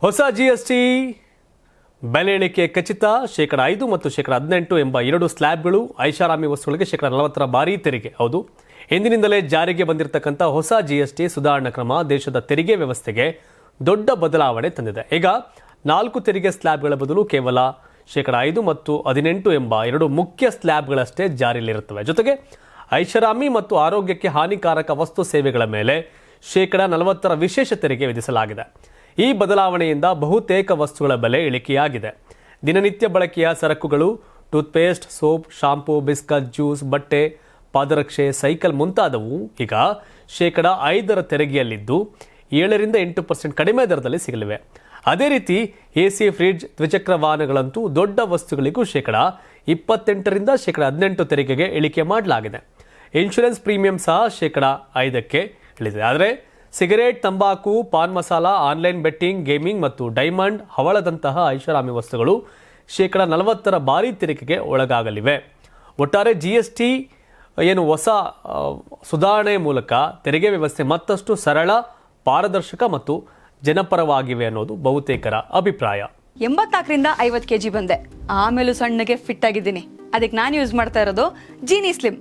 ಹೊಸ ಜಿಎಸ್ಟಿ ಬೆಲೆ ಇಳಿಕೆ ಖಚಿತ. 5% ಮತ್ತು 18% ಎಂಬ ಎರಡು ಸ್ಲ್ಯಾಬ್ಗಳು. ಐಷಾರಾಮಿ ವಸ್ತುಗಳಿಗೆ 40% ಭಾರಿ ತೆರಿಗೆ. ಹೌದು, ಎಂದಿನಿಂದಲೇ ಜಾರಿಗೆ ಬಂದಿರತಕ್ಕಂಥ ಹೊಸ ಜಿಎಸ್ಟಿ ಸುಧಾರಣಾ ಕ್ರಮ ದೇಶದ ತೆರಿಗೆ ವ್ಯವಸ್ಥೆಗೆ ದೊಡ್ಡ ಬದಲಾವಣೆ ತಂದಿದೆ. ಈಗ 4 ತೆರಿಗೆ ಸ್ಲ್ಯಾಬ್ಗಳ ಬದಲು ಕೇವಲ 5% ಮತ್ತು 18% ಎಂಬ ಎರಡು ಮುಖ್ಯ ಸ್ಲ್ಯಾಬ್ಗಳಷ್ಟೇ ಜಾರಿಯಲ್ಲಿರುತ್ತವೆ. ಜೊತೆಗೆ ಐಷಾರಾಮಿ ಮತ್ತು ಆರೋಗ್ಯಕ್ಕೆ ಹಾನಿಕಾರಕ ವಸ್ತು ಸೇವೆಗಳ ಮೇಲೆ 40% ವಿಶೇಷ ತೆರಿಗೆ ವಿಧಿಸಲಾಗಿದೆ. ಈ ಬದಲಾವಣೆಯಿಂದ ಬಹುತೇಕ ವಸ್ತುಗಳ ಬೆಲೆ ಇಳಿಕೆಯಾಗಿದೆ. ದಿನನಿತ್ಯ ಬಳಕೆಯ ಸರಕುಗಳು, toothpaste, soap, shampoo, biscuit, juice, ಬಟ್ಟೆ, ಪಾದರಕ್ಷೆ, ಸೈಕಲ್ ಮುಂತಾದವು ಈಗ 5% ತೆರಿಗೆಯಲ್ಲಿದ್ದು 7-8% ಕಡಿಮೆ ದರದಲ್ಲಿ ಸಿಗಲಿವೆ. ಅದೇ ರೀತಿ ಎಸಿ, ಫ್ರಿಡ್ಜ್, ದ್ವಿಚಕ್ರ ವಾಹನಗಳಂತೂ ದೊಡ್ಡ ವಸ್ತುಗಳಿಗೂ 28% ತೆರಿಗೆಗೆ ಇಳಿಕೆ ಮಾಡಲಾಗಿದೆ. ಇನ್ಶೂರೆನ್ಸ್ ಪ್ರೀಮಿಯಂ ಸಹ 5% ಇಳಿದಿದೆ. ಆದರೆ ಸಿಗರೇಟ್, ತಂಬಾಕು, pan masala, online betting, gaming ಮತ್ತು ಡೈಮಂಡ್, ಹವಳದಂತಹ ಐಷಾರಾಮಿ ವಸ್ತುಗಳು 40% ಭಾರಿ ತೆರಿಗೆಗೆ ಒಳಗಾಗಲಿವೆ. ಒಟ್ಟಾರೆ ಜಿಎಸ್ಟಿ ಹೊಸ ಸುಧಾರಣೆ ಮೂಲಕ ತೆರಿಗೆ ವ್ಯವಸ್ಥೆ ಮತ್ತಷ್ಟು ಸರಳ, ಪಾರದರ್ಶಕ ಮತ್ತು ಜನಪರವಾಗಿವೆ ಅನ್ನೋದು ಬಹುತೇಕರ ಅಭಿಪ್ರಾಯ. 84ರಿಂದ 50 kg ಬಂದೆ. ಆಮೇಲೂ ಸಣ್ಣಗೆ ಫಿಟ್ ಆಗಿದ್ದೀನಿ. ಅದಕ್ಕೆ ನಾನು ಯೂಸ್ ಮಾಡ್ತಾ ಇರೋದು ಜೀನಿ ಸ್ಲಿಮ್.